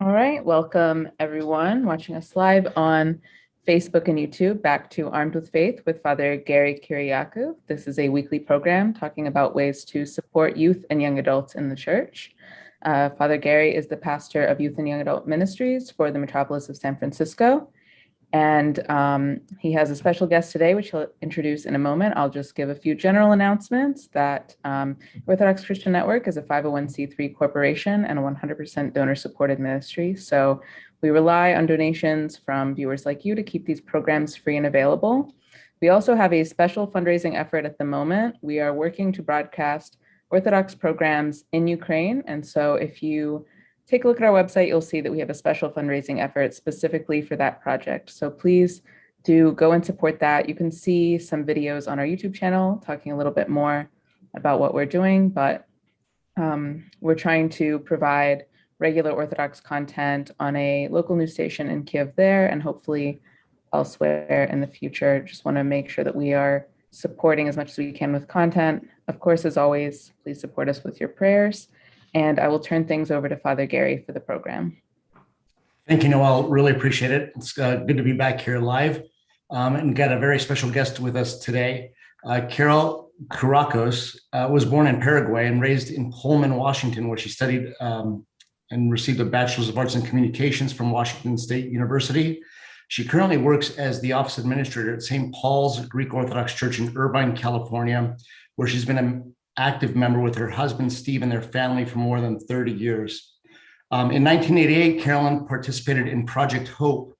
All right, welcome everyone watching us live on Facebook and YouTube back to Armed with Faith with Father Gary Kouracos. This is a weekly program talking about ways to support youth and young adults in the church. Father Gary is the pastor of Youth and Young Adult Ministries for the metropolis of San Francisco. And he has a special guest today, which he'll introduce in a moment. I'll just give a few general announcements that Orthodox Christian Network is a 501c3 corporation and a 100% donor-supported ministry. So we rely on donations from viewers like you to keep these programs free and available. We also have a special fundraising effort at the moment. We are working to broadcast Orthodox programs in Ukraine. And so if you take a look at our website, you'll see that we have a special fundraising effort specifically for that project. So please do go and support that. You can see some videos on our YouTube channel talking a little bit more about what we're doing, but we're trying to provide regular Orthodox content on a local news station in Kiev there and hopefully elsewhere in the future. Just want to make sure that we are supporting as much as we can with content. Of course, as always, please support us with your prayers. And I will turn things over to Father Gary for the program. Thank you, Noel. Really appreciate it. It's good to be back here live and got a very special guest with us today. Carol Kouracos was born in Paraguay and raised in Pullman, Washington, where she studied and received a Bachelor's of Arts in Communications from Washington State University. She currently works as the office administrator at St. Paul's Greek Orthodox Church in Irvine, California, where she's been an active member with her husband, Steve, and their family for more than 30 years. In 1988, Carolyn participated in Project Hope.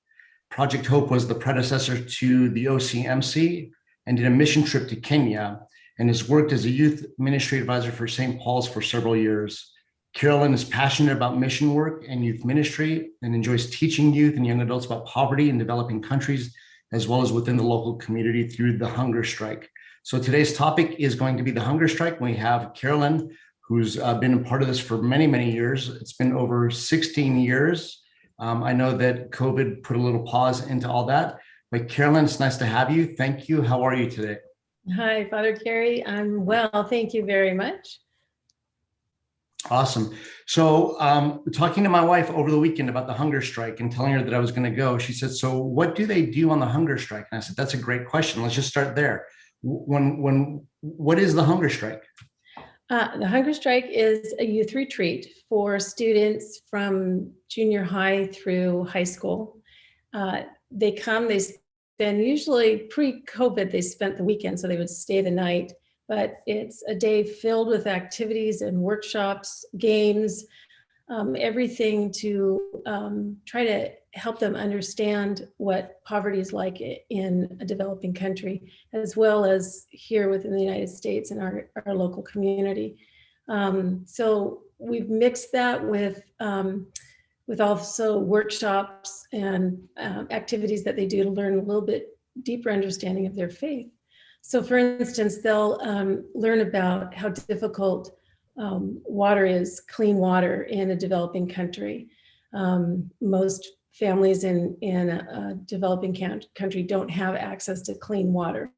Project Hope was the predecessor to the OCMC and did a mission trip to Kenya and has worked as a youth ministry advisor for St. Paul's for several years. Carolyn is passionate about mission work and youth ministry and enjoys teaching youth and young adults about poverty in developing countries, as well as within the local community through the hunger strike. So today's topic is going to be the hunger strike. We have Carolyn, who's been a part of this for many, many years. It's been over 16 years. I know that COVID put a little pause into all that, but Carolyn, it's nice to have you. Thank you. How are you today? Hi, Father Gary. I'm well. Thank you very much. Awesome. So talking to my wife over the weekend about the hunger strike and telling her that I was going to go, she said, so what do they do on the hunger strike? And I said, that's a great question. Let's just start there. What is the hunger strike? The hunger strike is a youth retreat for students from junior high through high school. They come, they spend, usually pre-COVID, they spent the weekend, so they would stay the night, but it's a day filled with activities and workshops, games, everything to try to help them understand what poverty is like in a developing country, as well as here within the United States and our local community. So we've mixed that with also workshops and activities that they do to learn a little bit deeper understanding of their faith. So for instance, they'll learn about how difficult water is, clean water in a developing country. Most families in a developing country don't have access to clean water.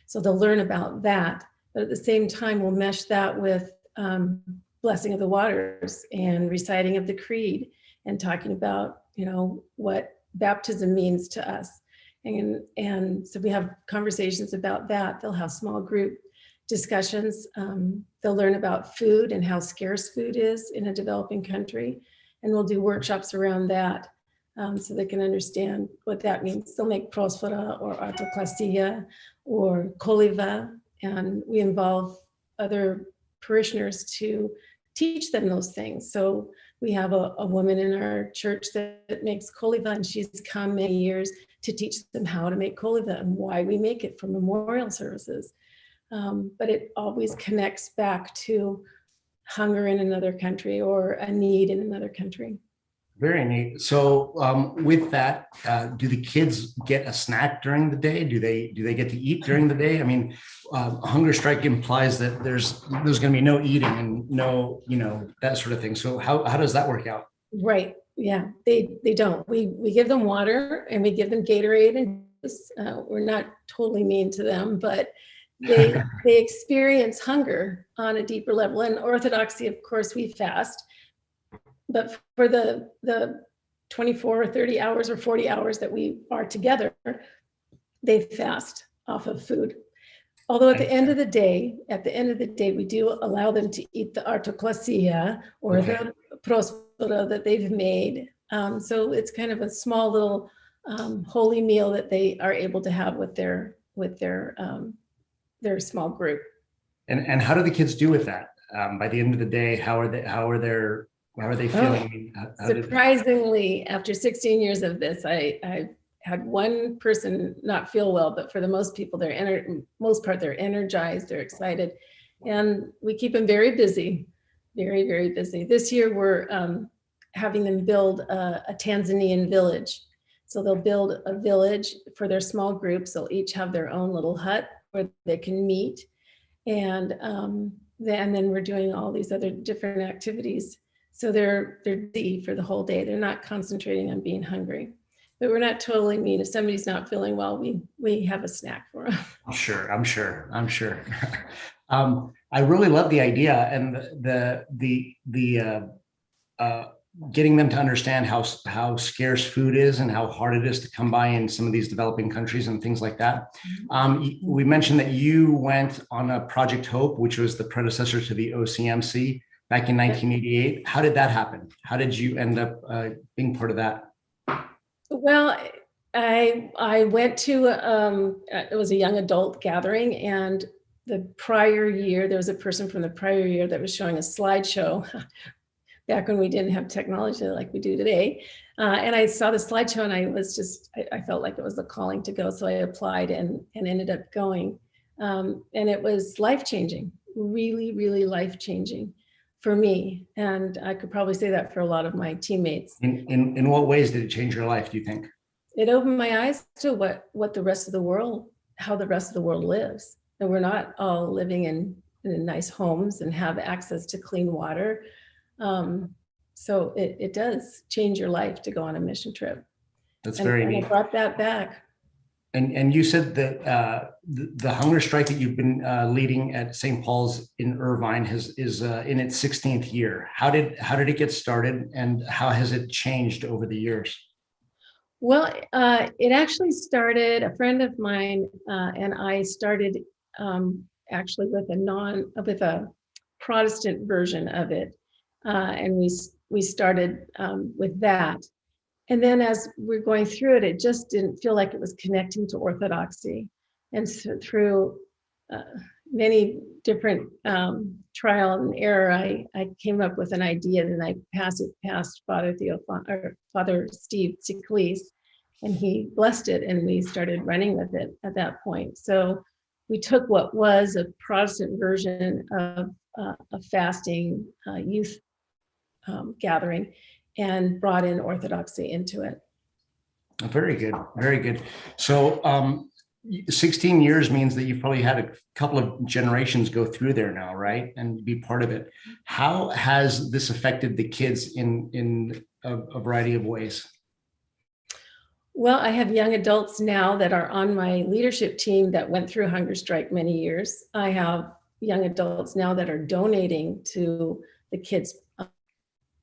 So they'll learn about that. But at the same time, we'll mesh that with blessing of the waters and reciting of the creed and talking about, what baptism means to us. And so we have conversations about that. They'll have small group discussions. They'll learn about food and how scarce food is in a developing country. And we'll do workshops around that so they can understand what that means. They'll make prosfora or autoklasia or koliva, and we involve other parishioners to teach them those things. So we have a woman in our church that makes koliva, and she's come many years to teach them how to make koliva and why we make it for memorial services. But it always connects back to hunger in another country or a need in another country. Very neat. So with that, do the kids get a snack during the day? Do they get to eat during the day? I mean, hunger strike implies that there's going to be no eating and no, that sort of thing. So how does that work out? Right. Yeah, they don't. We give them water and we give them Gatorade, and we're not totally mean to them, but they experience hunger on a deeper level. And Orthodoxy, of course, we fast. But for the 24 or 30 hours or 40 hours that we are together, they fast off of food. Although at the end of the day, we do allow them to eat the artoclasia or the prospero that they've made. So it's kind of a small little holy meal that they are able to have with their small group. And how do the kids do with that? By the end of the day, how are they feeling? Surprisingly, after 16 years of this, I had one person not feel well, but for the most people, they're energized, they're excited, and we keep them very busy, very, very busy. This year, we're having them build a Tanzanian village. So they'll build a village for their small groups. They'll each have their own little hut where they can meet. And then we're doing all these other different activities. So they're busy for the whole day. They're not concentrating on being hungry. But we're not totally mean. If somebody's not feeling well, we have a snack for them. I'm sure. I really love the idea and the getting them to understand how scarce food is and how hard it is to come by in some of these developing countries and things like that. We mentioned that you went on a Project Hope, which was the predecessor to the OCMC back in 1988. How did that happen? How did you end up being part of that? Well, I went to, it was a young adult gathering, and the prior year, there was a person from the prior year that was showing a slideshow back when we didn't have technology like we do today. And I saw the slideshow and I felt like it was a calling to go. So I applied and ended up going. And it was life-changing, really, really life-changing for me. And I could probably say that for a lot of my teammates. In what ways did it change your life, do you think? It opened my eyes to what the rest of the world, how the rest of the world lives. And we're not all living in nice homes and have access to clean water. So it does change your life to go on a mission trip. That's very neat. I brought that back. And you said that the hunger strike that you've been leading at St. Paul's in Irvine is in its 16th year. How did it get started, and how has it changed over the years? Well, it actually started, a friend of mine and I started actually with a Protestant version of it. And we started with that. And then as we're going through it, it just didn't feel like it was connecting to Orthodoxy. And so through many different trial and error, I came up with an idea, and I passed it past Father Steve Siklis, and he blessed it, and we started running with it at that point. So we took what was a Protestant version of a fasting youth gathering and brought in Orthodoxy into it. Very good, very good. So 16 years means that you've probably had a couple of generations go through there now, right? And be part of it. How has this affected the kids in a variety of ways? Well, I have young adults now that are on my leadership team that went through hunger strike many years. I have young adults now that are donating to the kids'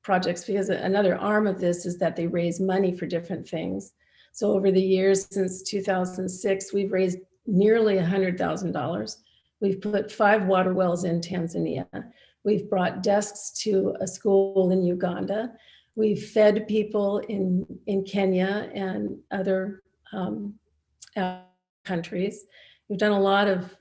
projects, because another arm of this is that they raise money for different things. So over the years, since 2006, we've raised nearly $100,000. We've put 5 water wells in Tanzania. We've brought desks to a school in Uganda. We've fed people in Kenya and other countries. We've done a lot of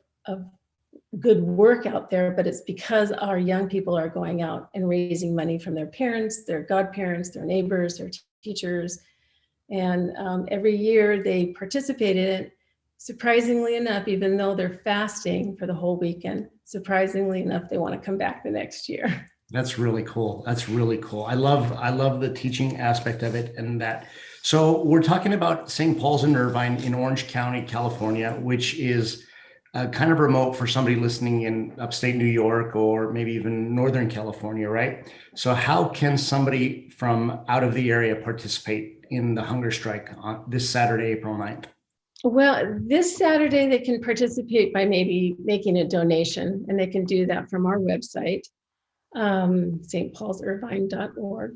good work out there, but it's because our young people are going out and raising money from their parents, their godparents, their neighbors, their teachers. And every year they participate in it. Surprisingly enough, even though they're fasting for the whole weekend, surprisingly enough, they want to come back the next year. That's really cool. That's really cool. I love the teaching aspect of it. And that, so we're talking about St. Paul's in Irvine in Orange County, California, which is kind of remote for somebody listening in upstate New York or maybe even Northern California, right? So how can somebody from out of the area participate in the hunger strike on this Saturday, April 9th? Well, this Saturday they can participate by maybe making a donation, and they can do that from our website, stpaulsirvine.org.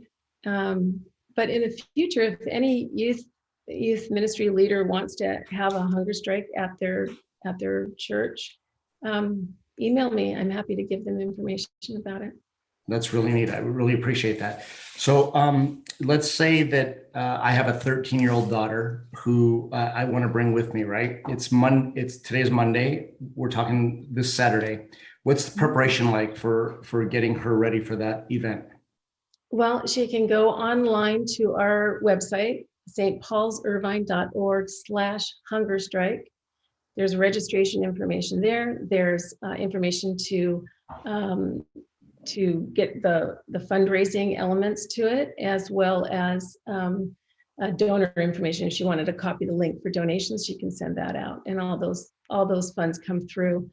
But in the future, if any youth ministry leader wants to have a hunger strike at their church, email me. I'm happy to give them information about it. That's really neat. I really appreciate that. So let's say that I have a 13-year-old daughter who I want to bring with me, right? Today's Monday. We're talking this Saturday. What's the preparation like for getting her ready for that event? Well, she can go online to our website, stpaulsirvine.org/hunger strike. There's registration information there. There's information to get the fundraising elements to it, as well as donor information. If she wanted to copy the link for donations, she can send that out, and all those funds come through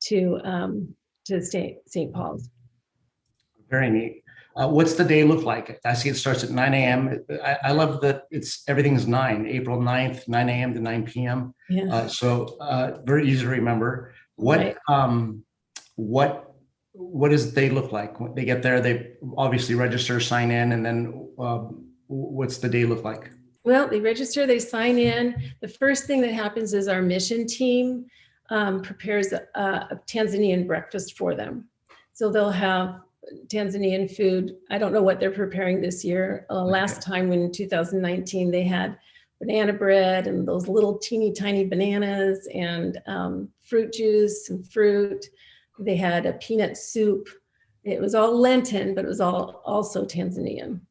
to St. Paul's. Very neat. What's the day look like? I see it starts at 9 a.m. I love that everything's 9, April 9th, 9 a.m. to 9 p.m. Yeah. So very easy to remember. What does the day look like? When they get there, they obviously register, sign in, and then what's the day look like? Well, they register, they sign in. The first thing that happens is our mission team prepares a Tanzanian breakfast for them. So they'll have Tanzanian food. I don't know what they're preparing this year. Last time in 2019, they had banana bread and those little teeny tiny bananas and fruit juice and fruit. They had a peanut soup. It was all Lenten, but it was also Tanzanian.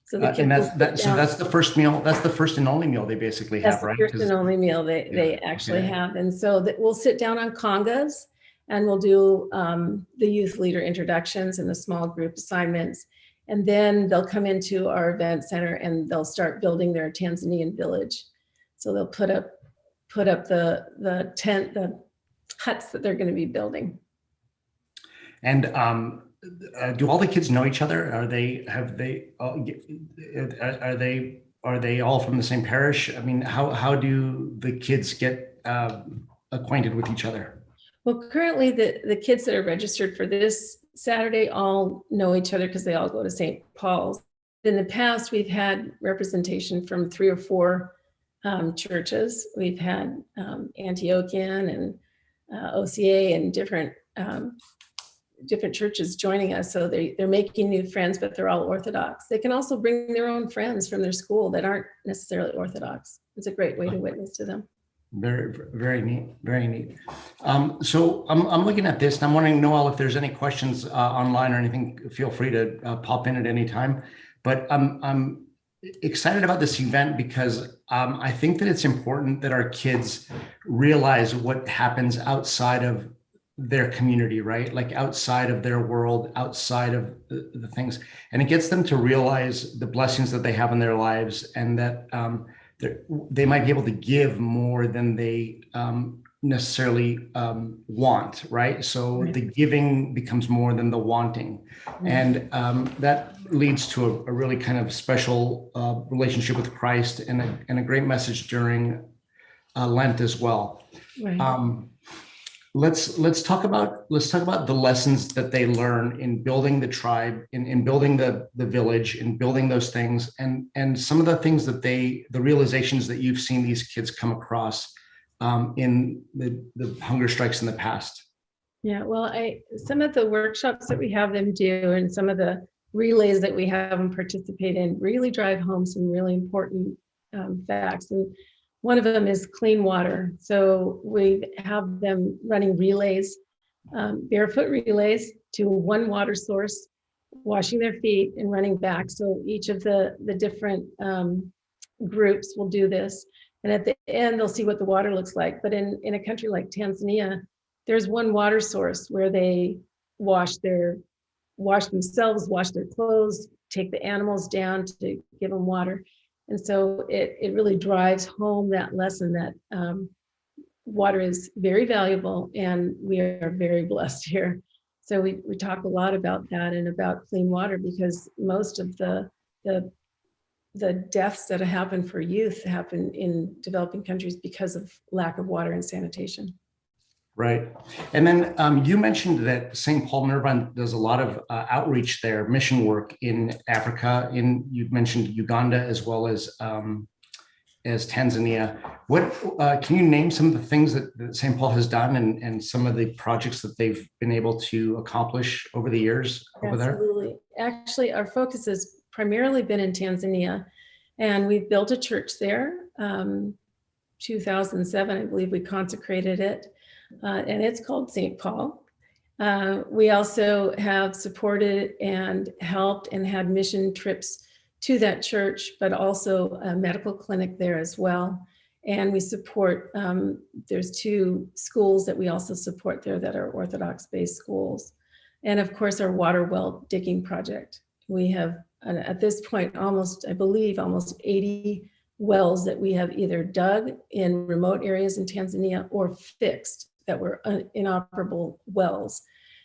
So that's the first meal. That's the first and only meal they basically have, right? That's the first and only meal they actually have. And so we'll sit down on congas and we'll do the youth leader introductions and the small group assignments. And then they'll come into our event center and they'll start building their Tanzanian village. So they'll put up the tent, the huts that they're going to be building. And do all the kids know each other? Are they all from the same parish? I mean, how do the kids get acquainted with each other? Well, currently the kids that are registered for this Saturday all know each other because they all go to St. Paul's. In the past, we've had representation from 3 or 4 churches. We've had Antiochian and OCA and different churches joining us. So they're making new friends, but they're all Orthodox. They can also bring their own friends from their school that aren't necessarily Orthodox. It's a great way to witness to them. Very, very neat. Very neat. So I'm looking at this and I'm wondering, Noel, if there's any questions online or anything, feel free to pop in at any time. But I'm excited about this event because I think that it's important that our kids realize what happens outside of their community, right? Like outside of their world, outside of the things. And it gets them to realize the blessings that they have in their lives and that they might be able to give more than they necessarily want, right? So the giving becomes more than the wanting. And that leads to a really kind of special relationship with Christ and a great message during Lent as well. Right. Let's talk about the lessons that they learn in building the tribe, in building the village, in building those things, and some of the things that the realizations that you've seen these kids come across in the hunger strikes in the past. Yeah, well, some of the workshops that we have them do and some of the relays that we have them participate in really drive home some really important facts. And one of them is clean water. So we have them running relays, barefoot relays to one water source, washing their feet and running back. So each of the different groups will do this. And at the end, they'll see what the water looks like. But in a country like Tanzania, there's one water source where they wash themselves, wash their clothes, take the animals down to give them water. And so it really drives home that lesson that water is very valuable and we are very blessed here. So we talk a lot about that and about clean water because most of the deaths that happen for youth happen in developing countries because of lack of water and sanitation. Right. And then you mentioned that St. Paul Minerva does a lot of outreach there, mission work in Africa. You mentioned Uganda as Tanzania. What can you name some of the things that St. Paul has done and some of the projects that they've been able to accomplish over the years over there? Absolutely. Actually, our focus has primarily been in Tanzania, and we've built a church there. 2007, I believe we consecrated it, and it's called St. Paul. We also have supported and helped and had mission trips to that church, but also a medical clinic there as well. And we support, there's 2 schools that we also support there that are Orthodox-based schools. And of course, our water well digging project. We have, at this point, I believe, almost 80 wells that we have either dug in remote areas in Tanzania or fixed that were inoperable wells.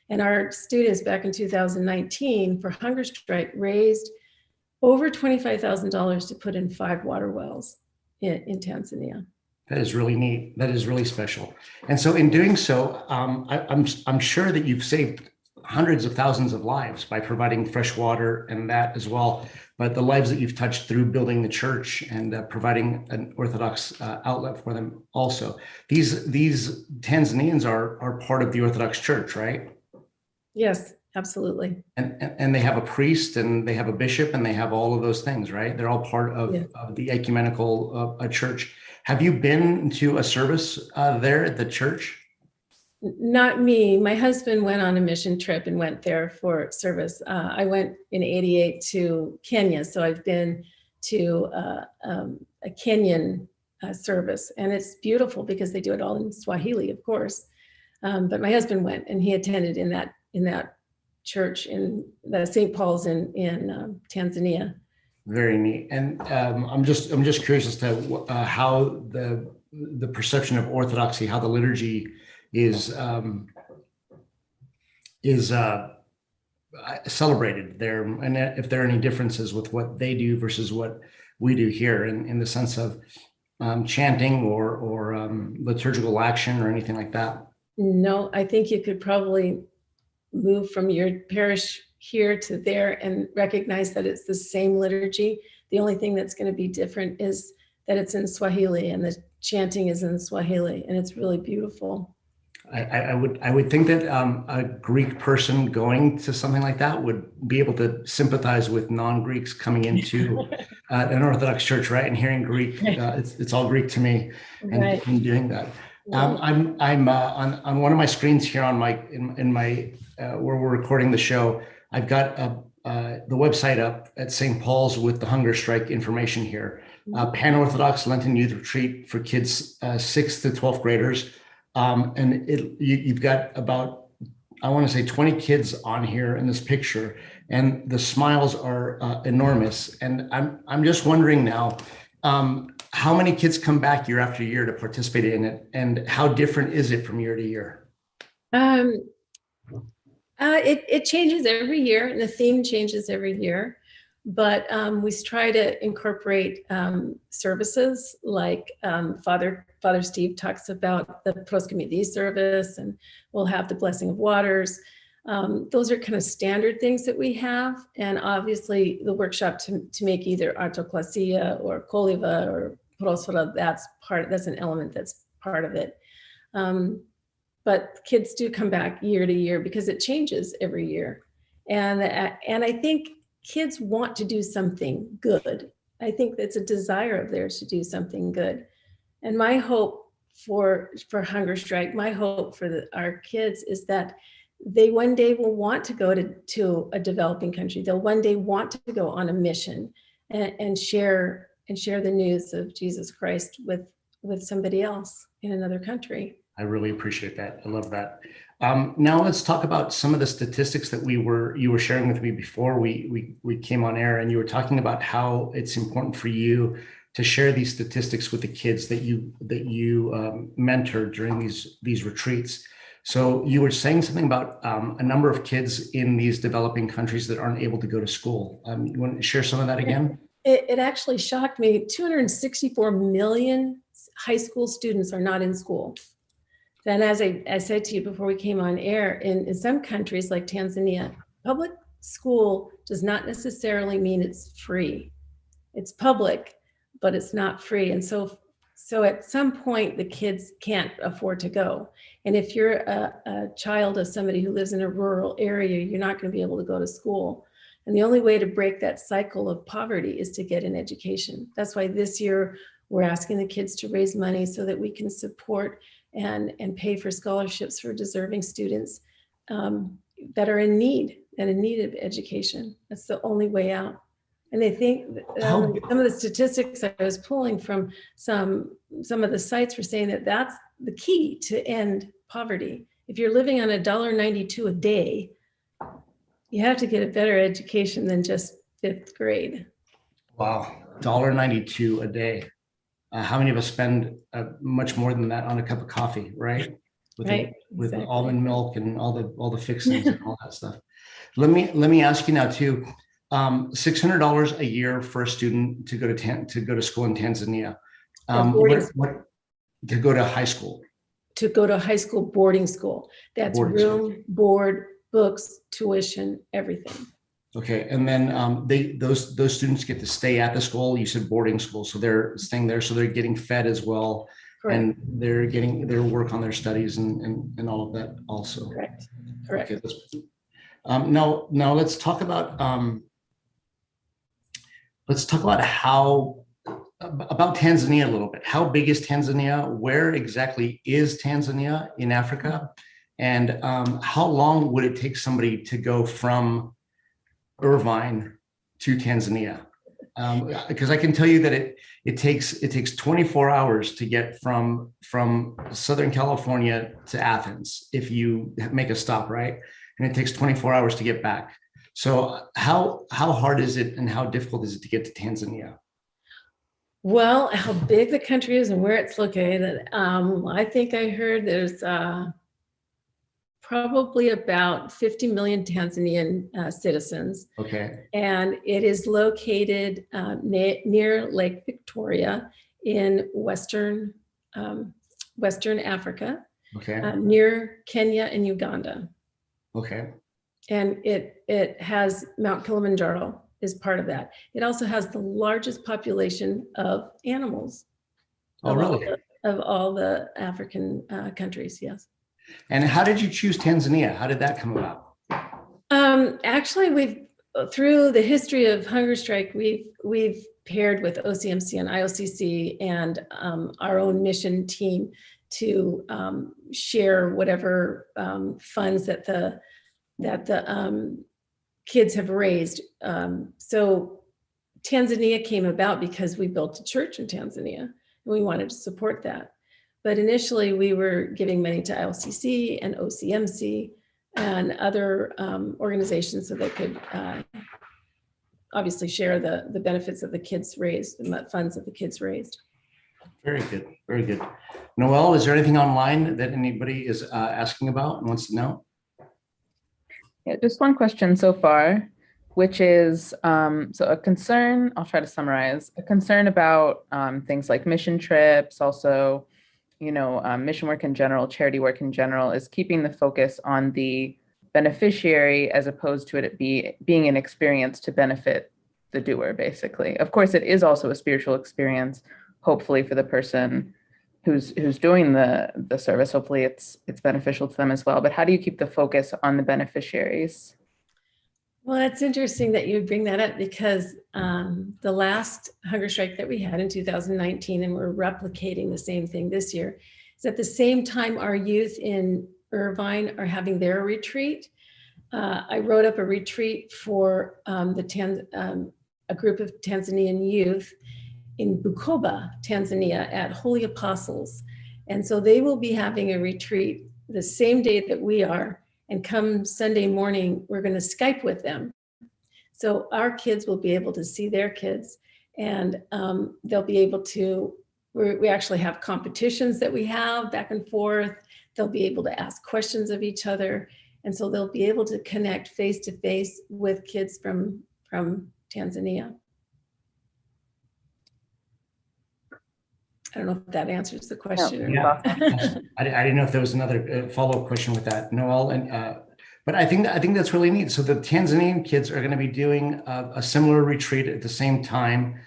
And our students back in 2019 for Hunger Strike raised over $25,000 to put in 5 water wells in Tanzania. That is really neat. That is really special. And so in doing so, I'm sure that you've saved hundreds of thousands of lives by providing fresh water and that as well. But the lives that you've touched through building the church and providing an Orthodox outlet for them also. These Tanzanians are part of the Orthodox Church, right? Yes, absolutely. And they have a priest and they have a bishop and they have all of those things, right? They're all part of, Yeah. of the ecumenical church. Have you been to a service there at the church? Not me. My husband went on a mission trip and went there for service. I went in '88 to Kenya, so I've been to a Kenyan service, and it's beautiful because they do it all in Swahili, of course. But my husband went, and he attended in that church in the St. Paul's in Tanzania. Very neat. And I'm just curious as to how the perception of orthodoxy, how the liturgy is celebrated there, and if there are any differences with what they do versus what we do here, in the sense of chanting or liturgical action or anything like that. No, I think you could probably move from your parish here to there and recognize that it's the same liturgy. The only thing that's going to be different is that it's in Swahili and the chanting is in Swahili, and it's really beautiful. I would think that a Greek person going to something like that would be able to sympathize with non-Greeks coming into an Orthodox church, right? And hearing Greek, it's all Greek to me, and, Right. and doing that. I'm on one of my screens here on my where we're recording the show. I've got the website up at St. Paul's with the hunger strike information here. Pan-Orthodox Lenten Youth Retreat for kids 6th to 12th graders. And you've got about, I want to say 20 kids on here in this picture, and the smiles are enormous. And I'm just wondering now, how many kids come back year after year to participate in it, and how different is it from year to year? It changes every year, and the theme changes every year. But we try to incorporate services like Father Steve talks about the Proscomidi service, and we'll have the Blessing of Waters. Those are kind of standard things that we have. And obviously the workshop to make either Artoklasia or Koliva or Prosora, that's an element that's part of it. But kids do come back year to year because it changes every year. And I think kids want to do something good. I think it's a desire of theirs to do something good. And my hope for Hunger Strike, my hope for our kids is that they one day will want to go to a developing country. They'll one day want to go on a mission and share the news of Jesus Christ with somebody else in another country. I really appreciate that. I love that. Now let's talk about some of the statistics that you were sharing with me before we came on air, and you were talking about how it's important for you to share these statistics with the kids that you mentored during these retreats. So you were saying something about a number of kids in these developing countries that aren't able to go to school. You want to share some of that again? It actually shocked me. 264 million high school students are not in school. then as I said to you before we came on air, in some countries like Tanzania, public school does not necessarily mean it's free. It's public, but it's not free. And so at some point, the kids can't afford to go. And if you're a child of somebody who lives in a rural area, you're not going to be able to go to school. And the only way to break that cycle of poverty is to get an education. That's why this year we're asking the kids to raise money so that we can support and pay for scholarships for deserving students that are in need and in need of education. That's the only way out. And they think some of the statistics I was pulling from some of the sites were saying that that's the key to end poverty. If you're living on $1.92 a day, you have to get a better education than just 5th grade. Wow, $1.92 a day. How many of us spend much more than that on a cup of coffee, right? With exactly. Almond milk and all the fixings and all that stuff. Let me ask you now too. $600 a year for a student to go to school in Tanzania. To go to high school? To go to high school boarding school. That's boarding room, school. Board, books, tuition, everything. Okay, and then those students get to stay at the school. You said boarding school, so they're staying there, so they're getting fed as well. Correct. And they're getting their work on their studies and all of that also. Correct. Okay, now let's talk about about Tanzania a little bit. How big is Tanzania? Where exactly is Tanzania in Africa? And how long would it take somebody to go from Irvine to Tanzania? Because I can tell you that it takes 24 hours to get from Southern California to Athens if you make a stop, right? And it takes 24 hours to get back. So how hard is it and how difficult is it to get to Tanzania? Well, how big the country is and where it's located. I think I heard there's probably about 50 million Tanzanian citizens. Okay. And it is located near Lake Victoria in Western Africa. Okay. Near Kenya and Uganda. Okay. And it has Mount Kilimanjaro is part of that. It also has the largest population of animals. Oh, really? Of all the African countries, yes. And how did you choose Tanzania? How did that come about? Actually, through the history of hunger strike, we've paired with OCMC and IOCC and our own mission team to share whatever funds that the kids have raised. So Tanzania came about because we built a church in Tanzania and we wanted to support that. But initially we were giving money to ILCC and OCMC and other organizations so they could obviously share the benefits that the kids raised and the funds that the kids raised. Very good, very good. Noelle, is there anything online that anybody is asking about and wants to know? Yeah, just one question so far, which is, so a concern, I'll try to summarize, a concern about things like mission trips, also, mission work in general, charity work in general, is keeping the focus on the beneficiary as opposed to it being an experience to benefit the doer, basically. Of course, it is also a spiritual experience, hopefully for the person who's doing the service. Hopefully it's beneficial to them as well. But how do you keep the focus on the beneficiaries? Well, it's interesting that you bring that up because the last hunger strike that we had in 2019, and we're replicating the same thing this year, is at the same time our youth in Irvine are having their retreat. I wrote up a retreat for a group of Tanzanian youth in Bukoba, Tanzania at Holy Apostles. And so they will be having a retreat the same day that we are. And come Sunday morning, we're going to Skype with them. So our kids will be able to see their kids and they'll be able to, we actually have competitions that we have back and forth. They'll be able to ask questions of each other. And so they'll be able to connect face to face with kids from Tanzania. I don't know if that answers the question. Or Yeah, I didn't know if there was another follow-up question with that, Noel. And but I think that's really neat. So the Tanzanian kids are going to be doing a similar retreat at the same time,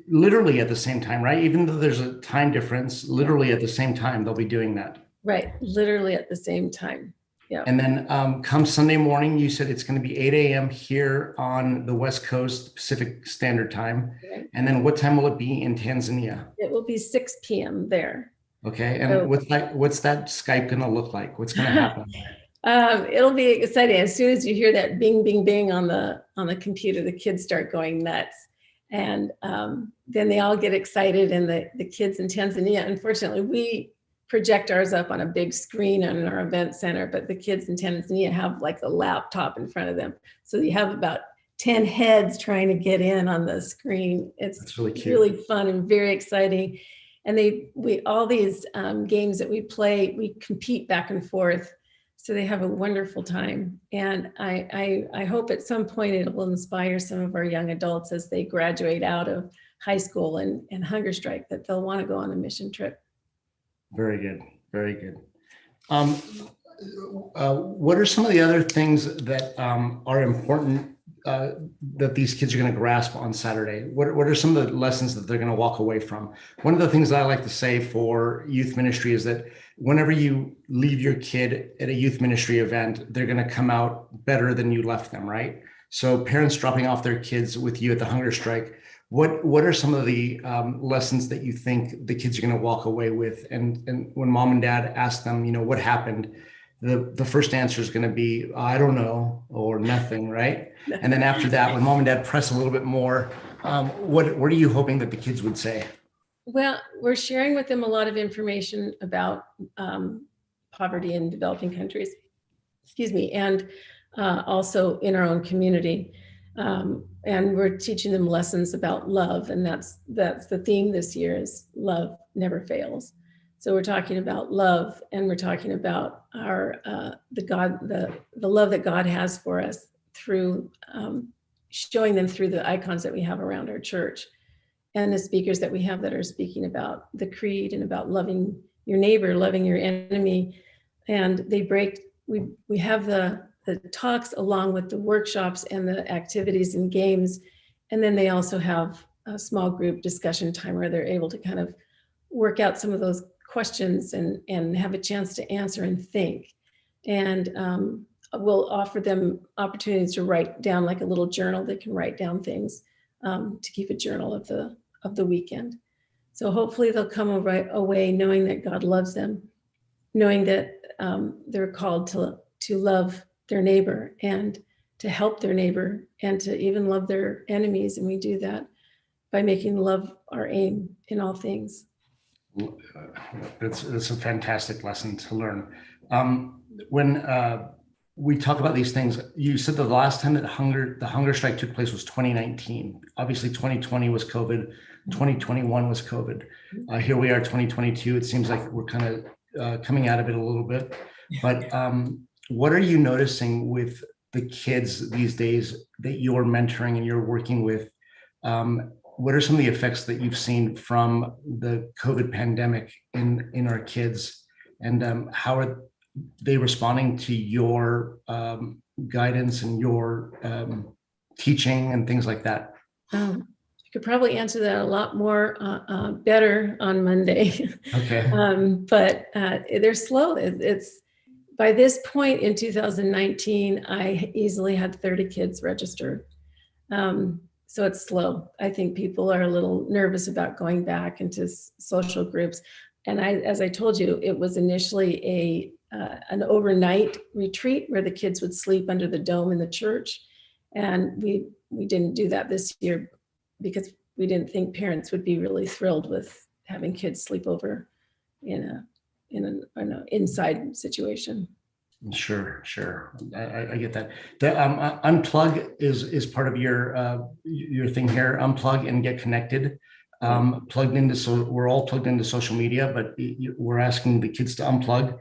literally at the same time, right? Even though there's a time difference, literally at the same time they'll be doing that. Right, literally at the same time. Yeah. And then come Sunday morning, you said it's going to be 8 a.m. here on the West Coast, Pacific Standard Time. Right. And then what time will it be in Tanzania? It will be 6 p.m. there. Okay. And So, what's that Skype going to look like? What's going to happen? It'll be exciting. As soon as you hear that bing, bing, bing on the computer, the kids start going nuts. And then they all get excited. And the kids in Tanzania, unfortunately, we project ours up on a big screen in our event center, but the kids in Tanzania have like a laptop in front of them. So you have about 10 heads trying to get in on the screen. It's really cute, really fun and very exciting. And all these games that we play, we compete back and forth. So they have a wonderful time. And I hope at some point it will inspire some of our young adults as they graduate out of high school and hunger strike, that they'll want to go on a mission trip. Very good. Very good. What are some of the other things that are important that these kids are going to grasp on Saturday? What are some of the lessons that they're going to walk away from? One of the things that I like to say for youth ministry is that whenever you leave your kid at a youth ministry event, they're going to come out better than you left them, right? So parents dropping off their kids with you at the hunger strike, what are some of the lessons that you think the kids are going to walk away with? And when mom and dad ask them, you know, what happened, the first answer is going to be, I don't know, or nothing, right? And then after that, when mom and dad press a little bit more, what are you hoping that the kids would say? Well, we're sharing with them a lot of information about poverty in developing countries, and also in our own community. And we're teaching them lessons about love, and that's the theme this year is love never fails. So we're talking about love, and we're talking about our the love that God has for us through showing them through the icons that we have around our church, and the speakers that we have that are speaking about the creed and about loving your neighbor, loving your enemy. And we have the talks along with the workshops and the activities and games. And then they also have a small group discussion time where they're able to kind of work out some of those questions and have a chance to answer and think. And we'll offer them opportunities to write down like a little journal. They can write down things to keep a journal of the weekend. So hopefully they'll come away knowing that God loves them, knowing that they're called to love their neighbor and to help their neighbor and to even love their enemies. And we do that by making love our aim in all things. It's a fantastic lesson to learn. When we talk about these things, you said the last time that the hunger strike took place was 2019. Obviously 2020 was COVID, 2021 was COVID. Here we are 2022. It seems like we're kind of coming out of it a little bit, but what are you noticing with the kids these days that you're mentoring and you're working with? What are some of the effects that you've seen from the COVID pandemic in our kids, and how are they responding to your guidance and your teaching and things like that? I could probably answer that a lot more better on Monday. Okay. But they're slow. It's by this point in 2019, I easily had 30 kids registered. So it's slow. I think people are a little nervous about going back into social groups. And as I told you, it was initially an overnight retreat where the kids would sleep under the dome in the church. And we didn't do that this year because we didn't think parents would be really thrilled with having kids sleep over in an inside situation. Sure. I get that. The unplug is part of your thing here. Unplug and get connected. Plugged into, so we're all plugged into social media, but we're asking the kids to unplug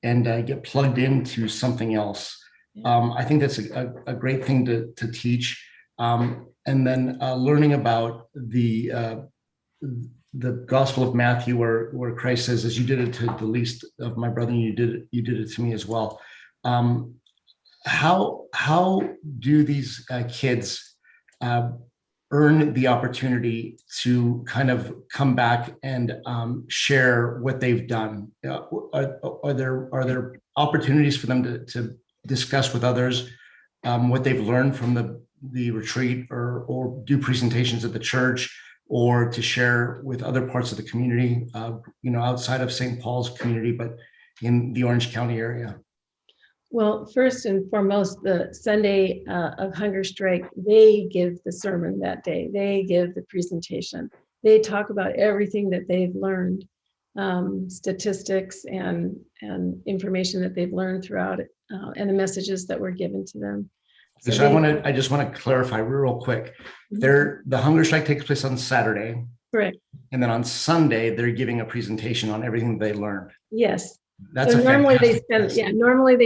and get plugged into something else. I think that's a great thing to teach. And then learning about the Gospel of Matthew, where Christ says, "As you did it to the least of my brethren, you did it to me as well." How do these kids earn the opportunity to kind of come back and share what they've done? Are there opportunities for them to discuss with others what they've learned from the retreat, or do presentations at the church, or to share with other parts of the community, outside of St. Paul's community, but in the Orange County area? Well, first and foremost, the Sunday of Hunger Strike, they give the sermon that day. They give the presentation. They talk about everything that they've learned, statistics and information that they've learned throughout, and the messages that were given to them. So I just want to clarify real quick. The Hunger Strike takes place on Saturday. Correct. And then on Sunday, they're giving a presentation on everything they learned. Yes. That's so normally they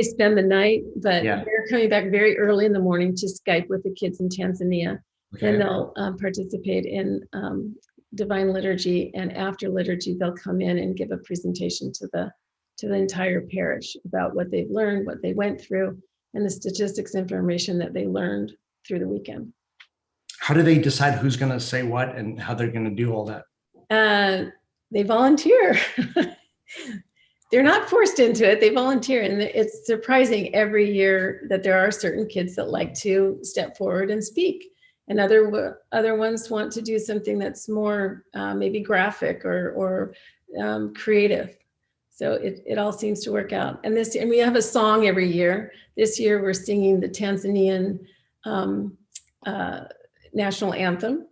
spend the night, but they're coming back very early in the morning to Skype with the kids in Tanzania. Okay. And they'll participate in divine liturgy, and after liturgy, they'll come in and give a presentation to the entire parish about what they've learned, what they went through, and the statistics information that they learned through the weekend. How do they decide who's going to say what and how they're going to do all that? They volunteer. They're not forced into it. They volunteer. And it's surprising every year that there are certain kids that like to step forward and speak. And other ones want to do something that's more maybe graphic or creative. So it all seems to work out. And we have a song every year. This year we're singing the Tanzanian national anthem,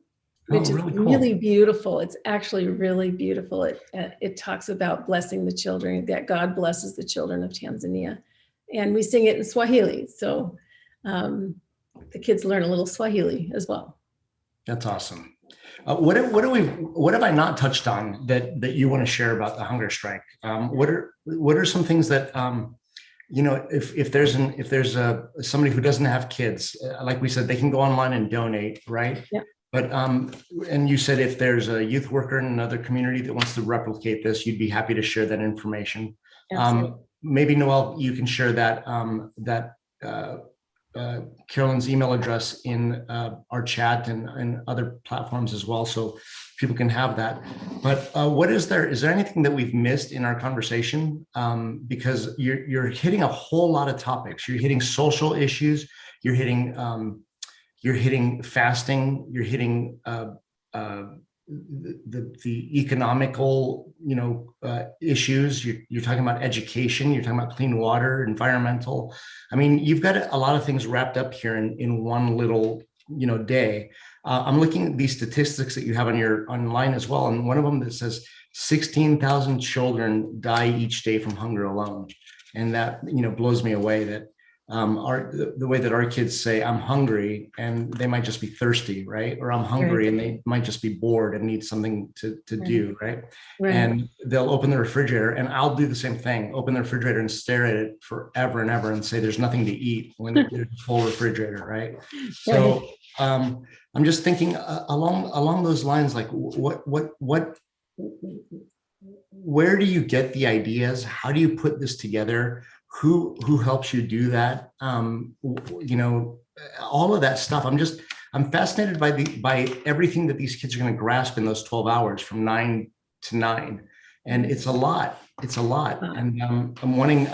which is really beautiful. It's actually really beautiful. It talks about blessing the children, that God blesses the children of Tanzania. And we sing it in Swahili. So the kids learn a little Swahili as well. That's awesome. What have I not touched on that you want to share about the hunger strike? What are some things that if there's somebody who doesn't have kids, like we said, they can go online and donate, right? Yeah. But and you said if there's a youth worker in another community that wants to replicate this, you'd be happy to share that information. Maybe Noelle, you can share that Carolyn's email address in our chat and other platforms as well, so people can have that. But is there anything that we've missed in our conversation? Because you're hitting a whole lot of topics. You're hitting social issues. You're hitting fasting. You're hitting the economical, issues. You're talking about education. You're talking about clean water, environmental. I mean, you've got a lot of things wrapped up here in one little, day. I'm looking at these statistics that you have online as well, and one of them that says 16,000 children die each day from hunger alone, and that blows me away. That the way that our kids say I'm hungry, and they might just be thirsty, right? Or I'm hungry, and they might just be bored and need something to do, right? And they'll open the refrigerator, and I'll do the same thing, open the refrigerator and stare at it forever and ever and say there's nothing to eat when there's a full refrigerator, right? So I'm just thinking along those lines, like where do you get the ideas? How do you put this together? Who helps you do that? All of that stuff. I'm fascinated by everything that these kids are going to grasp in those 12 hours from 9 to 9. And it's a lot. And I'm wanting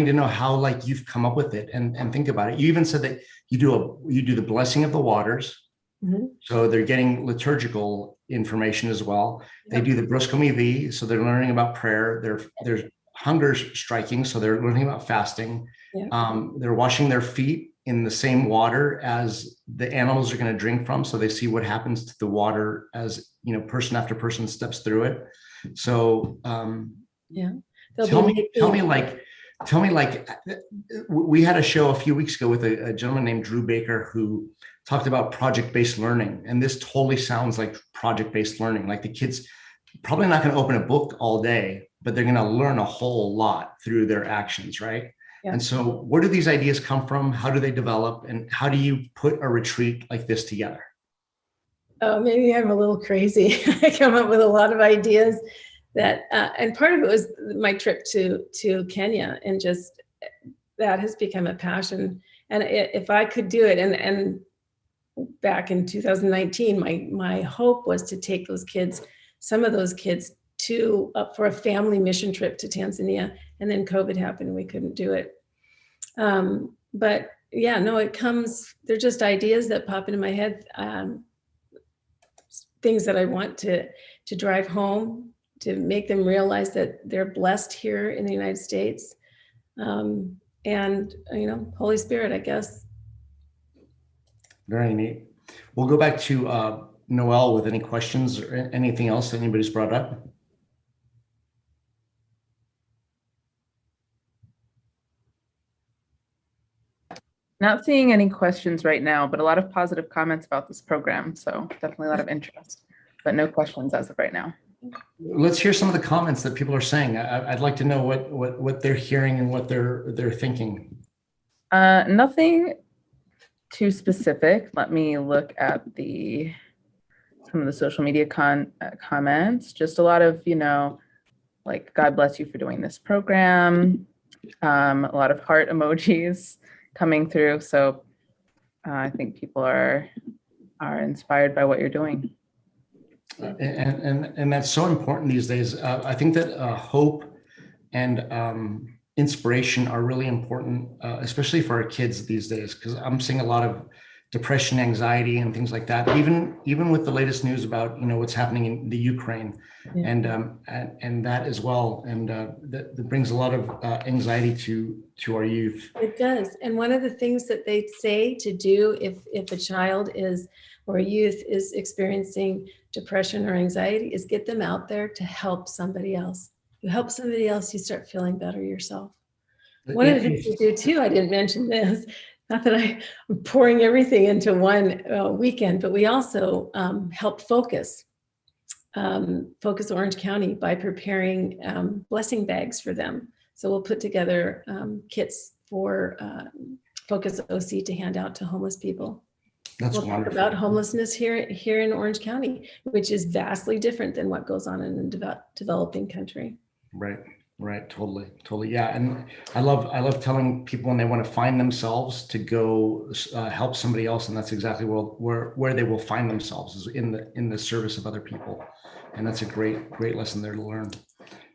to know how you've come up with it and think about it. You even said that you do the blessing of the waters. Mm-hmm. So they're getting liturgical information as well. Yep. They do the bruscomivi, so they're learning about prayer. They're hunger striking, so they're learning about fasting. Yeah. They're washing their feet in the same water as the animals are going to drink from, so they see what happens to the water as person after person steps through it. So tell me, we had a show a few weeks ago with a gentleman named Drew Baker who talked about project-based learning, and this totally sounds like project-based learning. Like the kids probably not going to open a book all day, but they're going to learn a whole lot through their actions, right? Yeah. And so where do these ideas come from? How do they develop? And how do you put a retreat like this together? Oh, maybe I'm a little crazy. I come up with a lot of ideas that, and part of it was my trip to Kenya, and just that has become a passion. And if I could do it, and back in 2019, my hope was to take those kids, some of those kids, to for a family mission trip to Tanzania, and then COVID happened and we couldn't do it. But yeah, no, it comes. They're just ideas that pop into my head. Things that I want to drive home, to make them realize that they're blessed here in the United States. And, Holy Spirit, I guess. Very neat. We'll go back to Noelle with any questions or anything else that anybody's brought up. Not seeing any questions right now, but a lot of positive comments about this program. So definitely a lot of interest, but no questions as of right now. Let's hear some of the comments that people are saying. I'd like to know what they're hearing and what they're thinking. Nothing too specific. Let me look at some of the social media comments. Just a lot of, like, God bless you for doing this program. A lot of heart emojis coming through. So I think people are inspired by what you're doing. And that's so important these days. I think that hope and inspiration are really important, especially for our kids these days, because I'm seeing a lot of depression, anxiety, and things like that. Even with the latest news about what's happening in the Ukraine, Yeah. and that as well, and that brings a lot of anxiety to our youth. It does. And one of the things that they say to do if a child is, or a youth is experiencing depression or anxiety, is get them out there to help somebody else. You help somebody else, you start feeling better yourself. One of the things we do too, I didn't mention this, not that I'm pouring everything into one weekend, but we also help focus Orange County by preparing blessing bags for them. So we'll put together kits for Focus OC to hand out to homeless people. That's we'll wonderful. talk about homelessness here in Orange County, which is vastly different than what goes on in a developing country. Right. Totally. Yeah. And I love telling people when they want to find themselves to go help somebody else. And that's exactly where they will find themselves, is in the service of other people. And that's a great lesson there to learn.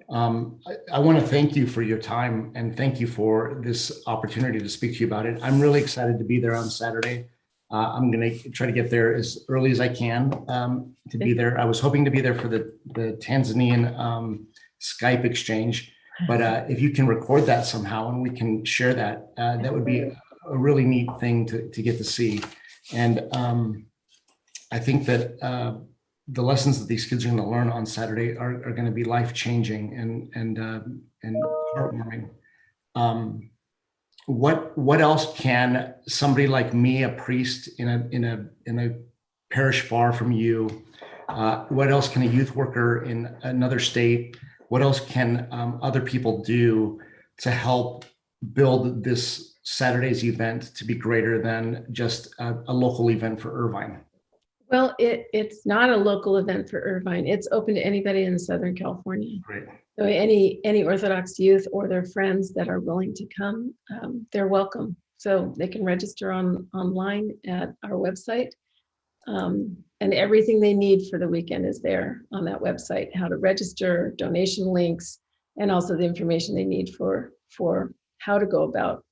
I want to thank you for your time, and thank you for this opportunity to speak to you about it. I'm really excited to be there on Saturday. I'm going to try to get there as early as I can to be there. I was hoping to be there for the Tanzanian Skype exchange, but if you can record that somehow and we can share that, that would be a really neat thing to get to see. And I think that the lessons that these kids are going to learn on Saturday are going to be life-changing and heartwarming. What else can somebody like me, a priest in a parish far from you, what else can a youth worker in another state, what else can other people do to help build this Saturday's event to be greater than just a local event for Irvine? Well, it's not a local event for Irvine. It's open to anybody in Southern California. Great. So any Orthodox youth or their friends that are willing to come, they're welcome. So they can register online at our website. And everything they need for the weekend is there on that website: how to register, donation links, and also the information they need for how to go about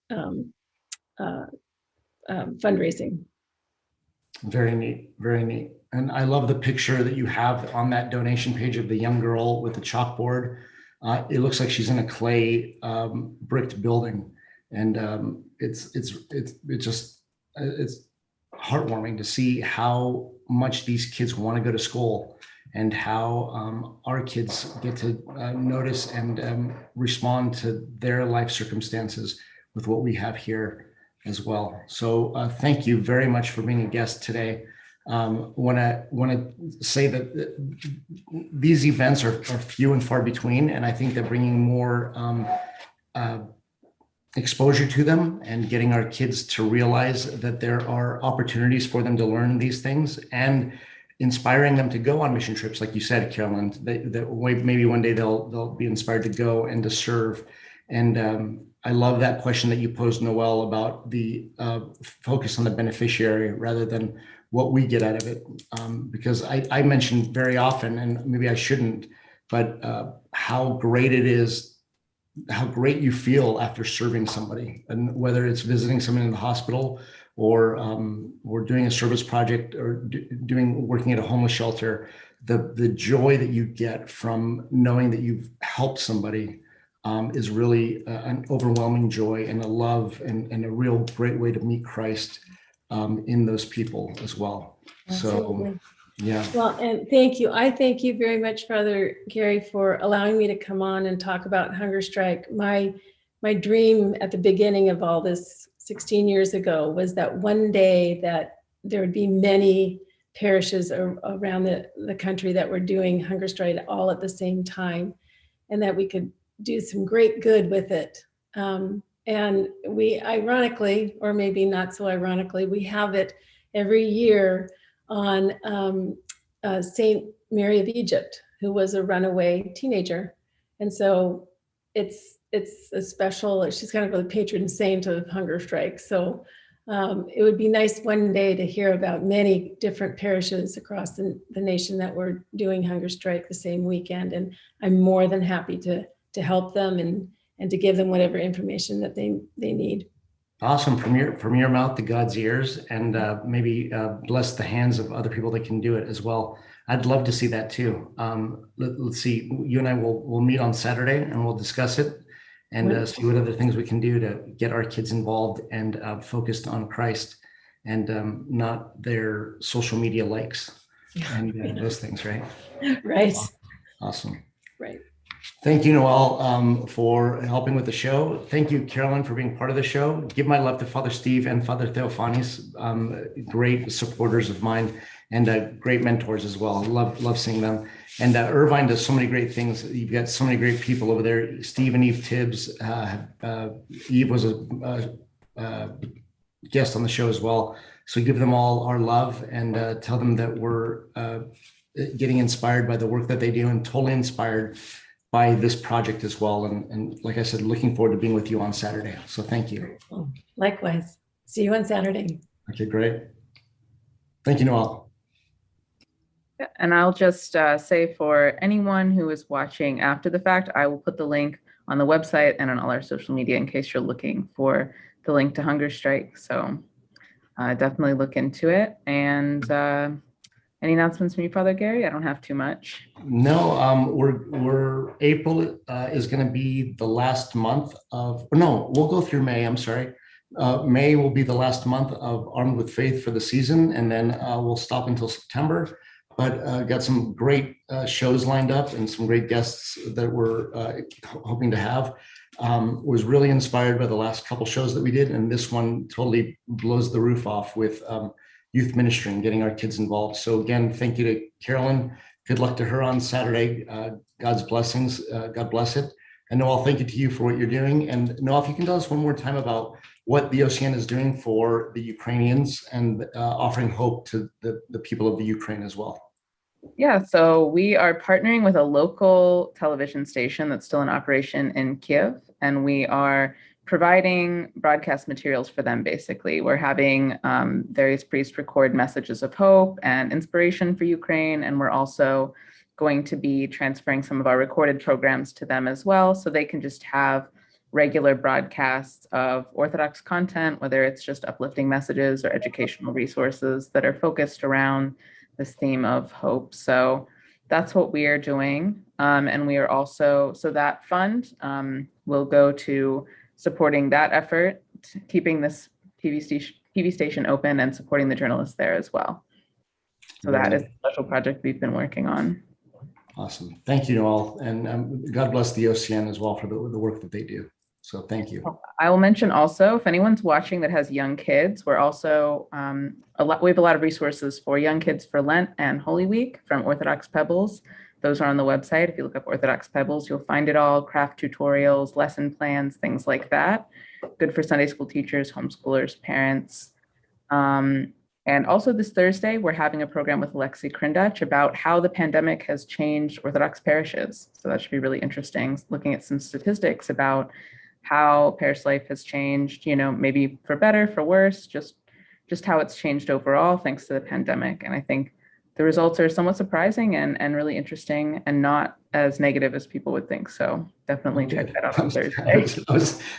fundraising. Very neat. And I love the picture that you have on that donation page of the young girl with the chalkboard. It looks like she's in a clay bricked building, and it's heartwarming to see how much these kids want to go to school, and how our kids get to notice and respond to their life circumstances with what we have here as well. So thank you very much for being a guest today. Want to say that these events are few and far between, and I think that bringing more exposure to them and getting our kids to realize that there are opportunities for them to learn these things, and inspiring them to go on mission trips, like you said, Carolyn. Maybe one day they'll be inspired to go and to serve. And I love that question that you posed, Noel, about the focus on the beneficiary rather than what we get out of it. Because I mentioned very often, and maybe I shouldn't, but how great it is, how great you feel after serving somebody, and whether it's visiting someone in the hospital or doing a service project or working at a homeless shelter, the joy that you get from knowing that you've helped somebody is really an overwhelming joy and a love and a real great way to meet Christ in those people as well. Absolutely. So, yeah. Well, and thank you. I thank you very much, Father Gary, for allowing me to come on and talk about hunger strike. My dream at the beginning of all this 16 years ago was that one day that there would be many parishes around the country that were doing hunger strike all at the same time, and that we could do some great good with it. And we ironically, or maybe not so ironically, we have it every year on Saint Mary of Egypt, who was a runaway teenager. And so it's a special, she's kind of the patron saint of hunger strikes. So it would be nice one day to hear about many different parishes across the nation that were doing hunger strike the same weekend. And I'm more than happy to help them and to give them whatever information that they need. Awesome. From your mouth to God's ears, and maybe bless the hands of other people that can do it as well. I'd love to see that too. Let's see. You and I will meet on Saturday and we'll discuss it and see what other things we can do to get our kids involved and focused on Christ and not their social media likes and those things, right? Right. Awesome. Right. Thank you, Noel, for helping with the show. Thank you, Carolyn, for being part of the show. Give my love to Father Steve and Father Theophanes, great supporters of mine and great mentors as well. Love seeing them. And Irvine does so many great things. You've got so many great people over there. Steve and Eve Tibbs. Eve was a guest on the show as well. So give them all our love and tell them that we're getting inspired by the work that they do and totally inspired by this project as well. And like I said, looking forward to being with you on Saturday. So thank you. Likewise. See you on Saturday. Okay, great. Thank you, Noel. And I'll just say for anyone who is watching after the fact, I will put the link on the website and on all our social media in case you're looking for the link to Hunger Strike. So definitely look into it. And any announcements from you, Father Gary? I don't have too much. No, we're April is going to be the last month of, no, we'll go through May. I'm sorry. May will be the last month of Armed with Faith for the season, and then we'll stop until September. But got some great shows lined up and some great guests that we're hoping to have. Was really inspired by the last couple shows that we did, and this one totally blows the roof off with youth ministry and getting our kids involved. So again, thank you to Carolyn. Good luck to her on Saturday. God's blessings. God bless it. And Noel, thank you to you for what you're doing. And Noel, if you can tell us one more time about what the OCN is doing for the Ukrainians and offering hope to the people of the Ukraine as well. Yeah, so we are partnering with a local television station that's still in operation in Kiev, and we are providing broadcast materials for them, basically. We're having various priests record messages of hope and inspiration for Ukraine, and we're also going to be transferring some of our recorded programs to them as well, so they can just have regular broadcasts of Orthodox content, whether it's just uplifting messages or educational resources that are focused around this theme of hope. So that's what we are doing. And we are also, so that fund will go to supporting that effort, keeping this TV station open and supporting the journalists there as well. So that is a special project we've been working on. Awesome. Thank you, Noel. And God bless the OCN as well for the work that they do. So thank you. I will mention also, if anyone's watching that has young kids, we're also, we have a lot of resources for young kids for Lent and Holy Week from Orthodox Pebbles. Those are on the website. If you look up Orthodox Pebbles, you'll find it all, craft tutorials, lesson plans, things like that. Good for Sunday school teachers, homeschoolers, parents. And also this Thursday, we're having a program with Alexi Krindach about how the pandemic has changed Orthodox parishes. So that should be really interesting, looking at some statistics about how parish life has changed, maybe for better, for worse, just how it's changed overall thanks to the pandemic. And I think the results are somewhat surprising and really interesting and not as negative as people would think. So definitely check that out on Thursday.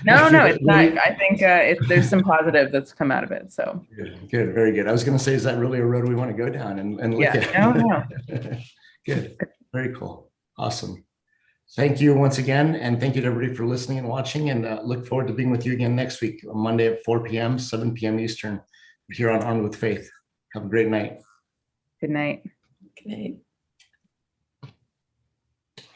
No, it's not. I think there's some positive that's come out of it. So good, very good. I was going to say, is that really a road we want to go down and look at? No. Good, very cool, awesome. Thank you once again, and thank you to everybody for listening and watching. And look forward to being with you again next week on Monday at 4 p.m., 7 p.m. Eastern, here on Armed with Faith. Have a great night. Good night. Good night.